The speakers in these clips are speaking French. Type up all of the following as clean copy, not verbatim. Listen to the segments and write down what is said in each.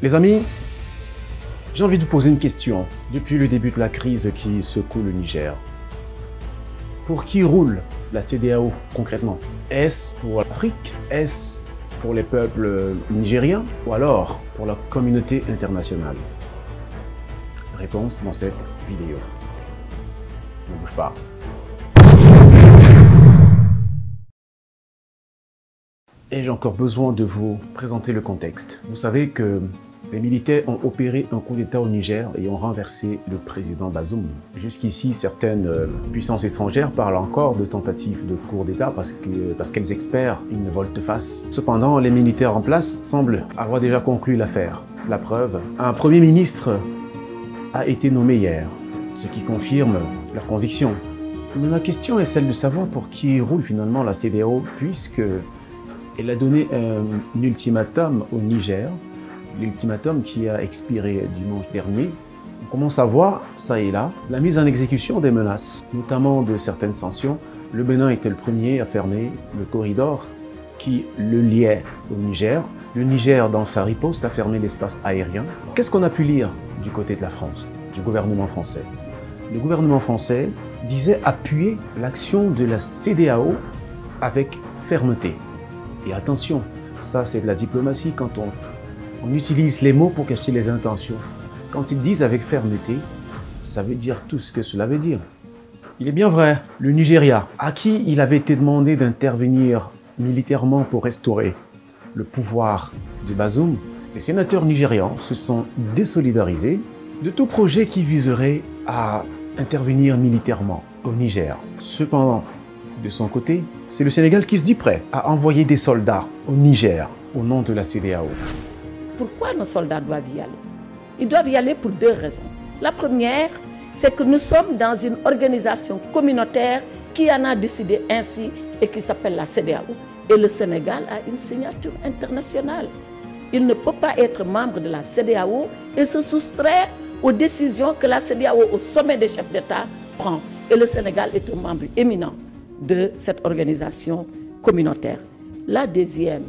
Les amis, j'ai envie de vous poser une question. Depuis le début de la crise qui secoue le Niger, pour qui roule la CEDEAO concrètement? Est-ce pour l'Afrique? Est-ce pour les peuples nigériens? Ou alors pour la communauté internationale? Réponse dans cette vidéo. Ne bouge pas. Et j'ai encore besoin de vous présenter le contexte. Vous savez que les militaires ont opéré un coup d'État au Niger et ont renversé le président Bazoum. Jusqu'ici, certaines puissances étrangères parlent encore de tentatives de coup d'État parce qu'elles espèrent une volte-face. Cependant, les militaires en place semblent avoir déjà conclu l'affaire. La preuve, un premier ministre a été nommé hier, ce qui confirme leur conviction. Mais ma question est celle de savoir pour qui roule finalement la CEDEAO, puisque elle a donné un ultimatum au Niger, l'ultimatum qui a expiré dimanche dernier. On commence à voir, ça et là, la mise en exécution des menaces, notamment de certaines sanctions. Le Bénin était le premier à fermer le corridor qui le liait au Niger. Le Niger, dans sa riposte, a fermé l'espace aérien. Qu'est-ce qu'on a pu lire du côté de la France, du gouvernement français? Le gouvernement français disait appuyer l'action de la CEDEAO avec fermeté. Et attention, ça c'est de la diplomatie quand on utilise les mots pour cacher les intentions. Quand ils disent avec fermeté, ça veut dire tout ce que cela veut dire. Il est bien vrai, le Nigeria, à qui il avait été demandé d'intervenir militairement pour restaurer le pouvoir de Bazoum, les sénateurs nigérians se sont désolidarisés de tout projet qui viserait à intervenir militairement au Niger. Cependant, de son côté, c'est le Sénégal qui se dit prêt à envoyer des soldats au Niger au nom de la CEDEAO. Pourquoi nos soldats doivent y aller? Ils doivent y aller pour deux raisons. La première, c'est que nous sommes dans une organisation communautaire qui en a décidé ainsi et qui s'appelle la CEDEAO. Et le Sénégal a une signature internationale. Il ne peut pas être membre de la CEDEAO et se soustraire aux décisions que la CEDEAO au sommet des chefs d'État prend. Et le Sénégal est un membre éminent de cette organisation communautaire. La deuxième,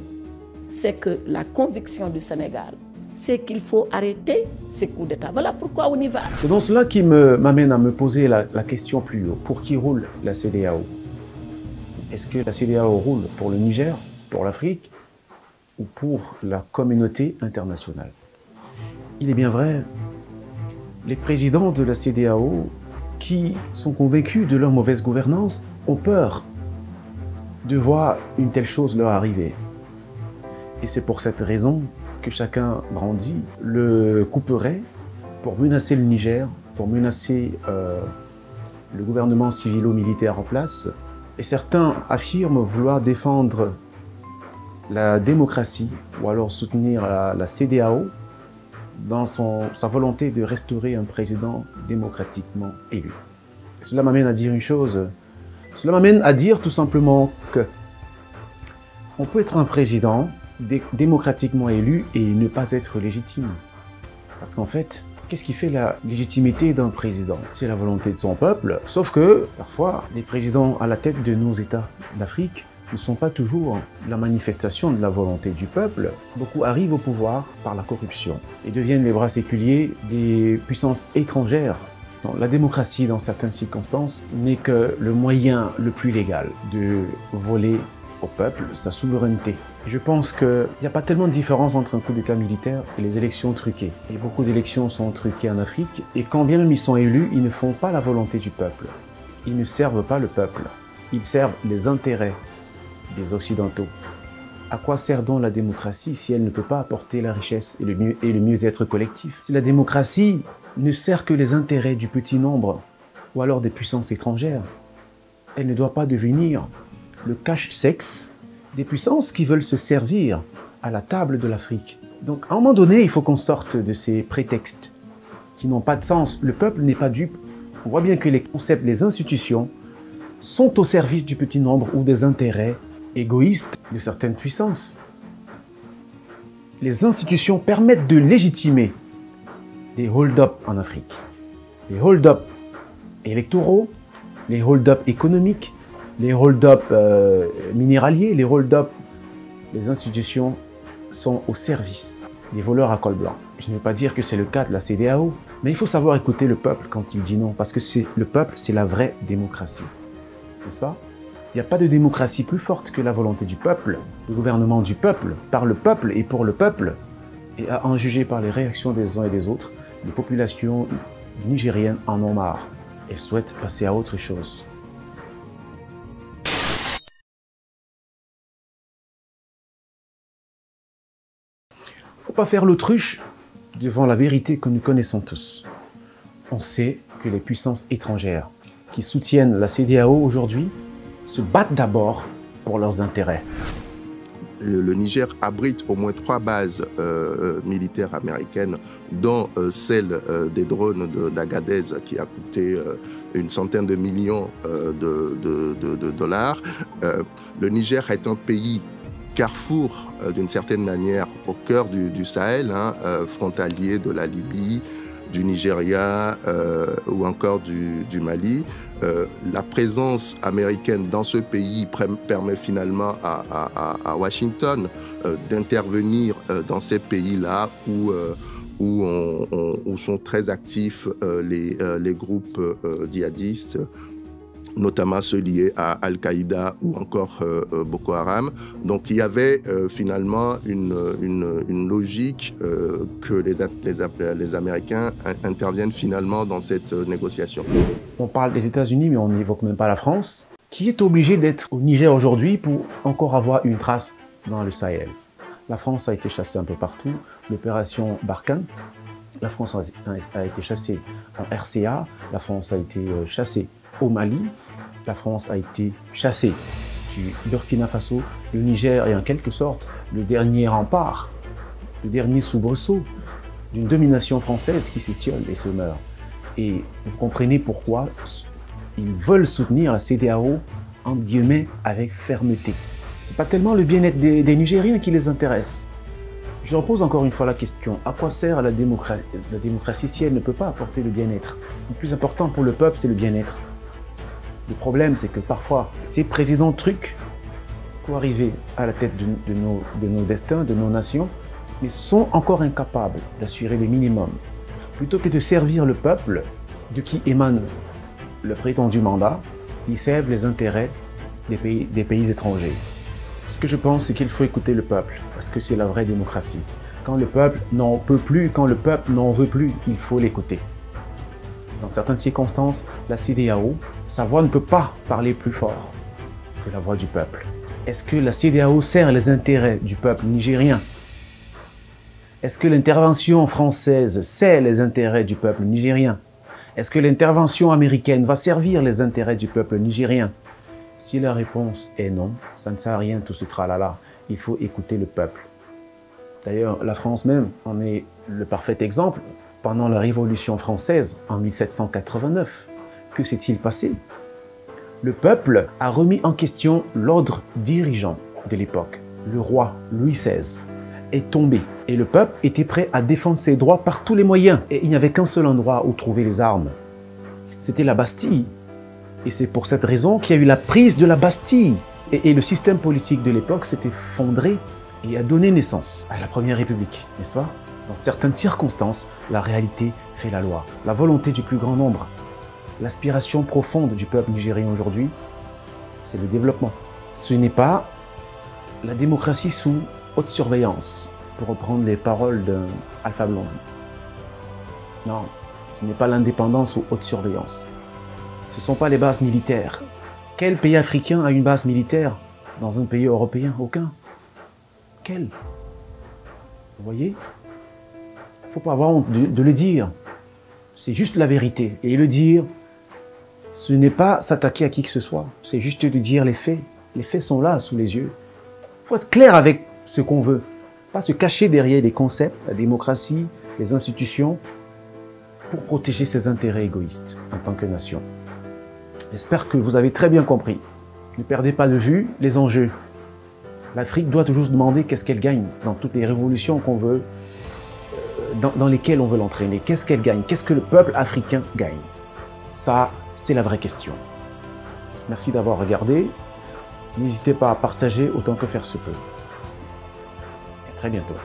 c'est que la conviction du Sénégal, c'est qu'il faut arrêter ces coups d'État. Voilà pourquoi on y va. C'est donc cela qui m'amène à me poser la question plus haut. Pour qui roule la CEDEAO? Est-ce que la CEDEAO roule pour le Niger, pour l'Afrique ou pour la communauté internationale? Il est bien vrai, les présidents de la CEDEAO qui sont convaincus de leur mauvaise gouvernance ont peur de voir une telle chose leur arriver. Et c'est pour cette raison que chacun brandit le couperet pour menacer le Niger, pour menacer le gouvernement civilo-militaire en place. Et certains affirment vouloir défendre la démocratie ou alors soutenir la CEDEAO dans sa volonté de restaurer un président démocratiquement élu. Cela m'amène à dire une chose. Cela m'amène à dire tout simplement que on peut être un président démocratiquement élu et ne pas être légitime. Parce qu'en fait, qu'est-ce qui fait la légitimité d'un président? C'est la volonté de son peuple, sauf que parfois, les présidents à la tête de nos États d'Afrique ne sont pas toujours la manifestation de la volonté du peuple. Beaucoup arrivent au pouvoir par la corruption et deviennent les bras séculiers des puissances étrangères. La démocratie, dans certaines circonstances, n'est que le moyen le plus légal de voler au peuple sa souveraineté. Je pense qu'il n'y a pas tellement de différence entre un coup d'État militaire et les élections truquées. Et beaucoup d'élections sont truquées en Afrique, et quand bien même ils sont élus, ils ne font pas la volonté du peuple. Ils ne servent pas le peuple. Ils servent les intérêts des Occidentaux. À quoi sert donc la démocratie si elle ne peut pas apporter la richesse et le mieux-être collectif? Si la démocratie ne sert que les intérêts du petit nombre ou alors des puissances étrangères, elle ne doit pas devenir le cache-sexe des puissances qui veulent se servir à la table de l'Afrique. Donc à un moment donné, il faut qu'on sorte de ces prétextes qui n'ont pas de sens. Le peuple n'est pas dupe. On voit bien que les concepts, les institutions sont au service du petit nombre ou des intérêts égoïstes de certaines puissances. Les institutions permettent de légitimer les hold-up en Afrique. Les hold-up électoraux, les hold-up économiques, les hold-up minéraliers, les hold-up, les institutions sont au service des voleurs à col blanc. Je ne veux pas dire que c'est le cas de la CEDEAO, mais il faut savoir écouter le peuple quand il dit non, parce que le peuple, c'est la vraie démocratie. N'est-ce pas? Il n'y a pas de démocratie plus forte que la volonté du peuple, le gouvernement du peuple, par le peuple et pour le peuple. Et à en juger par les réactions des uns et des autres, les populations nigériennes en ont marre. Elles souhaitent passer à autre chose. Il ne faut pas faire l'autruche devant la vérité que nous connaissons tous. On sait que les puissances étrangères qui soutiennent la CEDEAO aujourd'hui se battent d'abord pour leurs intérêts. Le Niger abrite au moins 3 bases militaires américaines, dont celle des drones d'Agadez qui a coûté une centaine de millions de dollars. Le Niger est un pays carrefour, d'une certaine manière, au cœur du Sahel, frontalier de la Libye, du Nigeria ou encore du Mali. La présence américaine dans ce pays permet finalement à Washington d'intervenir dans ces pays-là où sont très actifs les groupes djihadistes, notamment ceux liés à Al-Qaïda ou encore Boko Haram. Donc il y avait finalement une logique que les Américains interviennent finalement dans cette négociation. On parle des États-Unis, mais on n'évoque même pas la France, qui est obligée d'être au Niger aujourd'hui pour encore avoir une trace dans le Sahel. La France a été chassée un peu partout. L'opération Barkhane, la France a été chassée en RCA, la France a été chassée au Mali, la France a été chassée du Burkina Faso. Le Niger est en quelque sorte le dernier rempart, le dernier soubresaut d'une domination française qui s'étiole et se meurt. Et vous comprenez pourquoi ils veulent soutenir la CEDEAO, entre guillemets, avec fermeté. Ce n'est pas tellement le bien-être des Nigériens qui les intéresse. Je repose encore une fois la question, à quoi sert la démocratie si elle ne peut pas apporter le bien-être? Le plus important pour le peuple, c'est le bien-être. Le problème, c'est que parfois, ces présidents truquent pour arriver à la tête de nos destins, de nos nations, mais sont encore incapables d'assurer le minimum. Plutôt que de servir le peuple de qui émane le prétendu mandat, ils servent les intérêts des pays étrangers. Ce que je pense, c'est qu'il faut écouter le peuple, parce que c'est la vraie démocratie. Quand le peuple n'en peut plus, quand le peuple n'en veut plus, il faut l'écouter. Dans certaines circonstances, la CEDEAO, sa voix ne peut pas parler plus fort que la voix du peuple. Est-ce que la CEDEAO sert les intérêts du peuple nigérien? Est-ce que l'intervention française sert les intérêts du peuple nigérien? Est-ce que l'intervention américaine va servir les intérêts du peuple nigérien? Si la réponse est non, ça ne sert à rien tout ce tralala. Il faut écouter le peuple. D'ailleurs, la France même en est le parfait exemple. Pendant la Révolution française, en 1789, que s'est-il passé? Le peuple a remis en question l'ordre dirigeant de l'époque. Le roi Louis XVI est tombé et le peuple était prêt à défendre ses droits par tous les moyens. Et il n'y avait qu'un seul endroit où trouver les armes. C'était la Bastille. Et c'est pour cette raison qu'il y a eu la prise de la Bastille. Et le système politique de l'époque s'est effondré et a donné naissance à la Première République, n'est-ce pas? Dans certaines circonstances, la réalité fait la loi. La volonté du plus grand nombre, l'aspiration profonde du peuple nigérien aujourd'hui, c'est le développement. Ce n'est pas la démocratie sous haute surveillance, pour reprendre les paroles d'Alpha Blondy. Non, ce n'est pas l'indépendance sous haute surveillance. Ce ne sont pas les bases militaires. Quel pays africain a une base militaire dans un pays européen? Aucun. Quel? Vous voyez? Il ne faut pas avoir honte de le dire. C'est juste la vérité. Et le dire, ce n'est pas s'attaquer à qui que ce soit. C'est juste de dire les faits. Les faits sont là, sous les yeux. Il faut être clair avec ce qu'on veut. Pas se cacher derrière des concepts, la démocratie, les institutions, pour protéger ses intérêts égoïstes en tant que nation. J'espère que vous avez très bien compris. Ne perdez pas de vue les enjeux. L'Afrique doit toujours se demander qu'est-ce qu'elle gagne dans toutes les révolutions qu'on veut, dans lesquelles on veut l'entraîner. Qu'est-ce qu'elle gagne? Qu'est-ce que le peuple africain gagne? Ça, c'est la vraie question. Merci d'avoir regardé. N'hésitez pas à partager autant que faire se peut. Et à très bientôt.